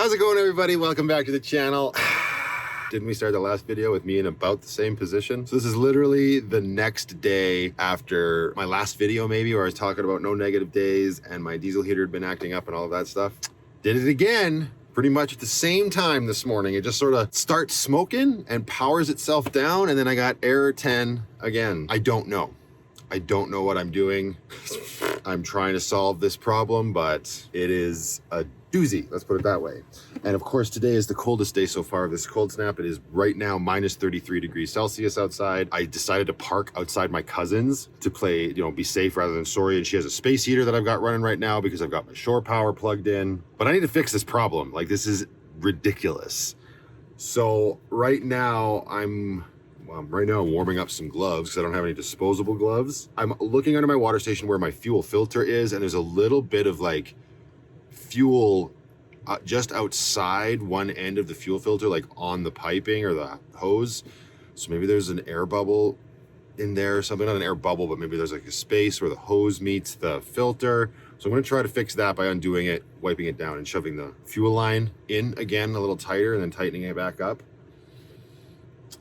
How's it going, everybody? Welcome back to the channel. Didn't we start the last video with me in about the same position? So this is literally the next day after my last video, maybe, where I was talking about no negative days and my diesel heater had been acting up and all of that stuff. Did it again, pretty much at the same time this morning. It just sort of starts smoking and powers itself down, and then I got error 10 again. I don't know what I'm doing. I'm trying to solve this problem, but it is a doozy, let's put it that way. And of course, today is the coldest day so far of this cold snap. It is right now minus 33 degrees Celsius outside. I decided to park outside my cousin's to play, be safe rather than sorry. And she has a space heater that I've got running right now because I've got my shore power plugged in. But I need to fix this problem. Like, this is ridiculous. So right now I'm warming up some gloves because I don't have any disposable gloves. I'm looking under my water station where my fuel filter is, and there's a little bit of like fuel just outside one end of the fuel filter, like on the piping or the hose. So maybe there's an air bubble in there or something. Not an air bubble, but maybe there's like a space where the hose meets the filter. So I'm going to try to fix that by undoing it, wiping it down, and shoving the fuel line in again a little tighter and then tightening it back up.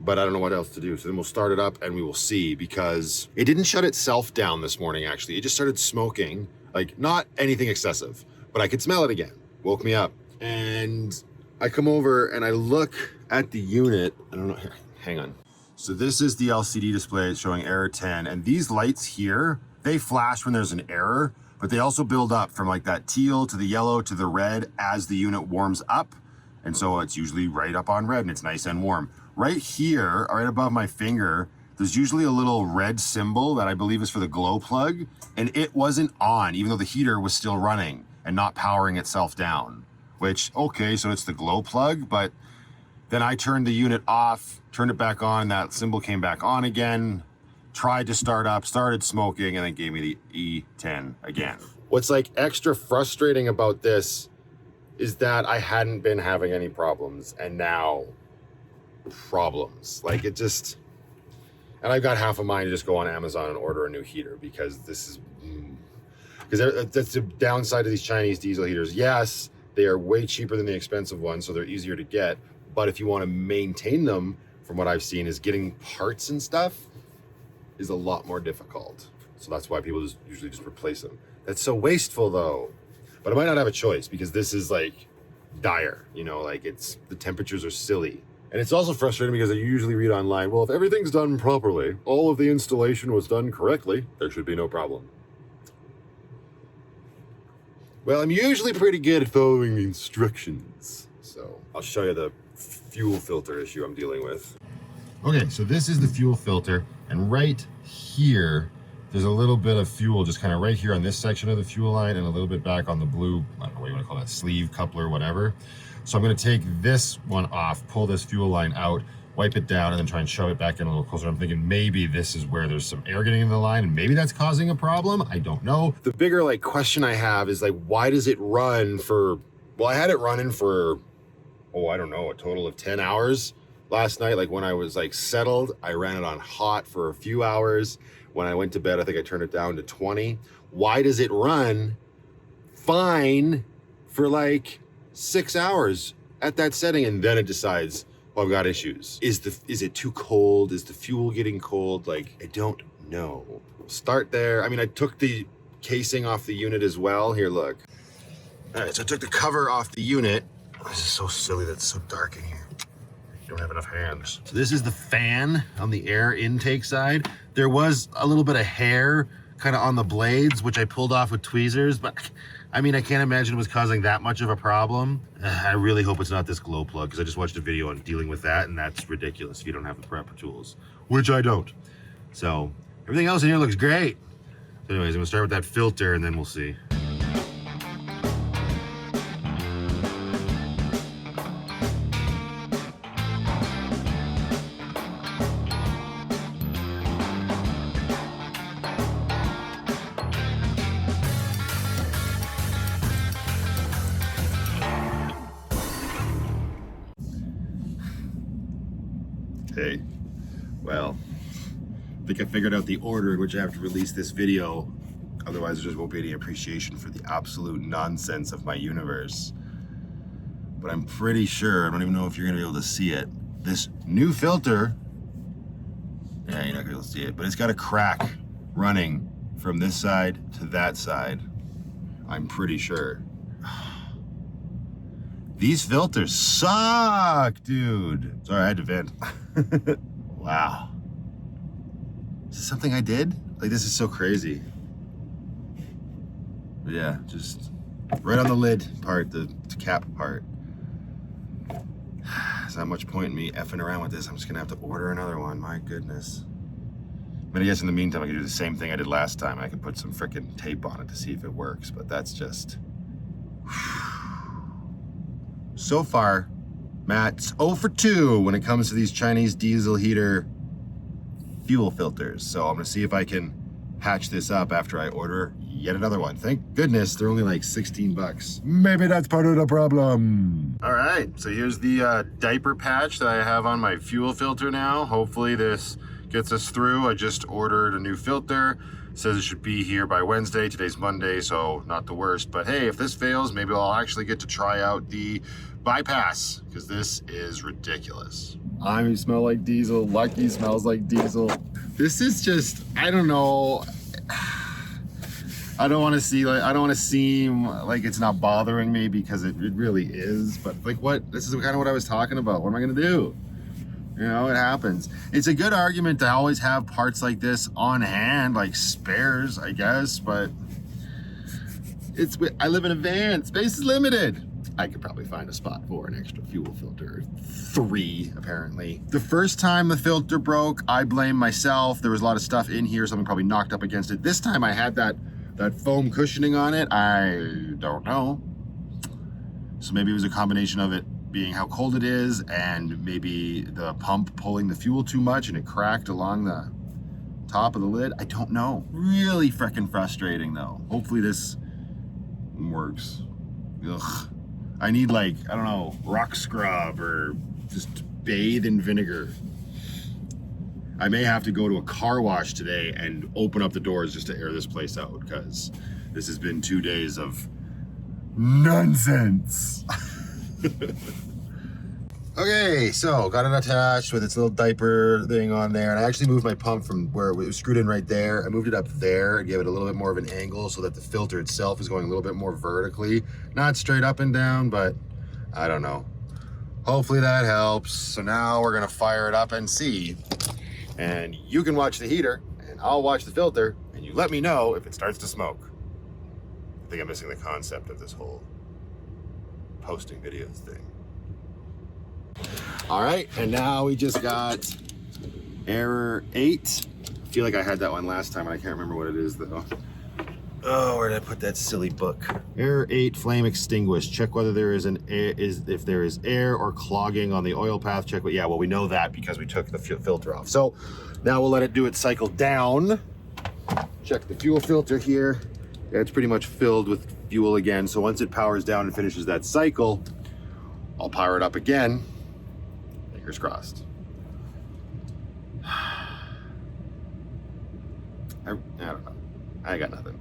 But I don't know what else to do. So then we'll start it up and we will see, because it didn't shut itself down this morning, actually. It just started smoking, like not anything excessive, but I could smell it again. Woke me up. And I come over and I look at the unit. I don't know, here, hang on. So this is the LCD display. It's showing error 10. And these lights here, they flash when there's an error, but they also build up from like that teal to the yellow to the red as the unit warms up. And so it's usually right up on red and it's nice and warm. Right here, right above my finger, there's usually a little red symbol that I believe is for the glow plug, and it wasn't on, even though the heater was still running and not powering itself down. Which, okay, so it's the glow plug, but then I turned the unit off, turned it back on, that symbol came back on again, tried to start up, started smoking, and then gave me the E10 again. What's like extra frustrating about this is that I hadn't been having any problems, and now problems. Like, it just, and I've got half of mine to just go on Amazon and order a new heater, because this is, because that's the downside of these Chinese diesel heaters. Yes, they are way cheaper than the expensive ones, so they're easier to get, but if you want to maintain them, from what I've seen, is getting parts and stuff is a lot more difficult. So that's why people usually just replace them. That's so wasteful though. But I might not have a choice, because this is like dire, like the temperatures are silly. And it's also frustrating because I usually read online, well, if everything's done properly, all of the installation was done correctly, there should be no problem. Well, I'm usually pretty good at following the instructions. So I'll show you the fuel filter issue I'm dealing with. Okay, so this is the fuel filter, and right here, there's a little bit of fuel just kind of right here on this section of the fuel line and a little bit back on the blue, I don't know what you want to call that, sleeve, coupler, whatever. So I'm going to take this one off, pull this fuel line out, wipe it down, and then try and shove it back in a little closer. I'm thinking maybe this is where there's some air getting in the line, and maybe that's causing a problem. I don't know. The bigger question I have is why does it run for, well, I had it running for, I don't know, a total of 10 hours last night. Like when I was settled, I ran it on hot for a few hours. When I went to bed, I think I turned it down to 20. Why does it run fine for 6 hours at that setting, and then it decides, well, I've got issues? Is it too cold? Is the fuel getting cold? I don't know. Start there. I mean, I took the casing off the unit as well. Here, look. All right, so I took the cover off the unit. This is so silly that it's so dark in here. You don't have enough hands. So this is the fan on the air intake side. There was a little bit of hair kind of on the blades, which I pulled off with tweezers, but I mean, I can't imagine it was causing that much of a problem. I really hope it's not this glow plug, because I just watched a video on dealing with that, and that's ridiculous if you don't have the proper tools, which I don't. So everything else in here looks great. So anyways, I'm gonna start with that filter and then we'll see. Okay, well, I think I figured out the order in which I have to release this video. Otherwise, there just won't be any appreciation for the absolute nonsense of my universe. but I'm pretty sure, I don't even know if you're gonna be able to see it. This new filter, yeah, you're not gonna be able to see it, but it's got a crack running from this side to that side. I'm pretty sure. These filters suck, dude. Sorry, I had to vent. Wow. Is this something I did? Like, this is so crazy. But yeah, just right on the lid part, the cap part. There's not much point in me effing around with this. I'm just gonna have to order another one, my goodness. But I guess in the meantime, I could do the same thing I did last time. I could put some frickin' tape on it to see if it works, but that's just... So far, Matt's 0 for 2 when it comes to these Chinese diesel heater fuel filters. So I'm gonna see if I can patch this up after I order yet another one. Thank goodness they're only like 16 bucks. Maybe that's part of the problem. All right, so here's the diaper patch that I have on my fuel filter now. Hopefully this gets us through. I just ordered a new filter. It says it should be here by Wednesday. Today's Monday, so not the worst. But hey, if this fails, maybe I'll actually get to try out the bypass, because this is ridiculous. I smell like diesel. Lucky smells like diesel. This is just, I don't know. I don't want to seem like it's not bothering me, because it really is. But like, what? This is kind of what I was talking about. What am I gonna do? You know, it happens. It's a good argument to always have parts like this on hand, like spares, I guess, but I live in a van, space is limited. I could probably find a spot for an extra fuel filter. 3, apparently. The first time the filter broke, I blame myself. There was a lot of stuff in here, something probably knocked up against it. This time I had that foam cushioning on it. I don't know. So maybe it was a combination of it being how cold it is, and maybe the pump pulling the fuel too much and it cracked along the top of the lid. I don't know. Really freaking frustrating though. Hopefully this works. Ugh. I need, like, I don't know, rock scrub or just bathe in vinegar. I may have to go to a car wash today and open up the doors just to air this place out, because this has been 2 days of nonsense. Okay, so got it attached with its little diaper thing on there, and I actually moved my pump from where it was screwed in right there. I moved it up there and gave it a little bit more of an angle so that the filter itself is going a little bit more vertically. Not straight up and down, but I don't know. Hopefully that helps. So now we're gonna fire it up and see. And you can watch the heater, and I'll watch the filter, and you let me know if it starts to smoke. I think I'm missing the concept of this whole posting videos thing. All right, and now we just got error 8. I feel like I had that one last time, and I can't remember what it is though. Oh, where did I put that silly book? Error 8, flame extinguished. Check whether there is if there is air or clogging on the oil path. Check, yeah, well, we know that because we took the filter off. So now we'll let it do its cycle down. Check the fuel filter here. Yeah, it's pretty much filled with fuel again. So once it powers down and finishes that cycle, I'll power it up again. Fingers crossed. I don't know. I got nothing.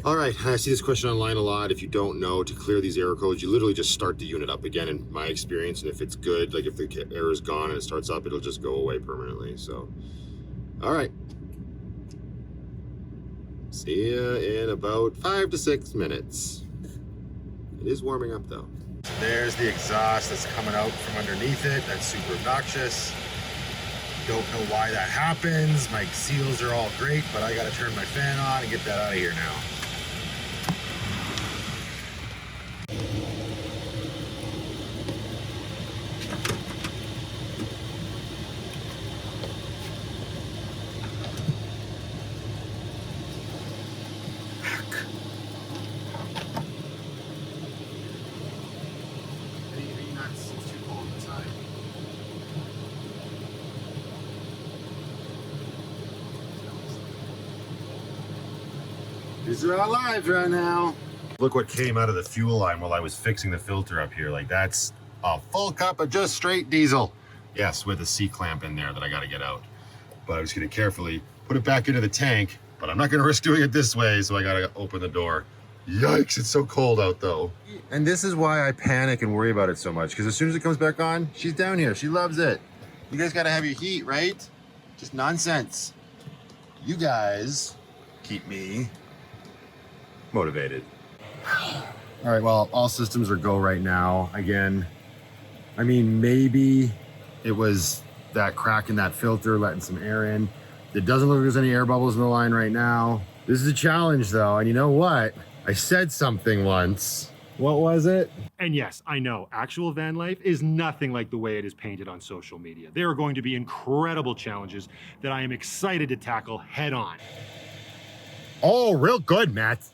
All right, I see this question online a lot. If you don't know, to clear these error codes, you literally just start the unit up again, in my experience. And if it's good, like if the error is gone and it starts up, it'll just go away permanently. So, all right. See ya in about 5 to 6 minutes. It is warming up though. There's the exhaust that's coming out from underneath it. That's super obnoxious. Don't know why that happens. My seals are all great, but I gotta turn my fan on and get that out of here now. These are all live right now. Look what came out of the fuel line while I was fixing the filter up here. Like, that's a full cup of just straight diesel. Yes, with a C-clamp in there that I gotta get out. But I was gonna carefully put it back into the tank, but I'm not gonna risk doing it this way, so I gotta open the door Yikes, it's so cold out though. And this is why I panic and worry about it so much, because as soon as it comes back on, she's down here. She loves it. You guys gotta have your heat, right? Just nonsense. You guys keep me motivated. All right, well, all systems are go right now. Again, I mean, maybe it was that crack in that filter letting some air in. It doesn't look like there's any air bubbles in the line right now. This is a challenge though, and you know what? I said something once. What was it? And yes, I know, actual van life is nothing like the way it is painted on social media. There are going to be incredible challenges that I am excited to tackle head on. Oh, real good, Matt.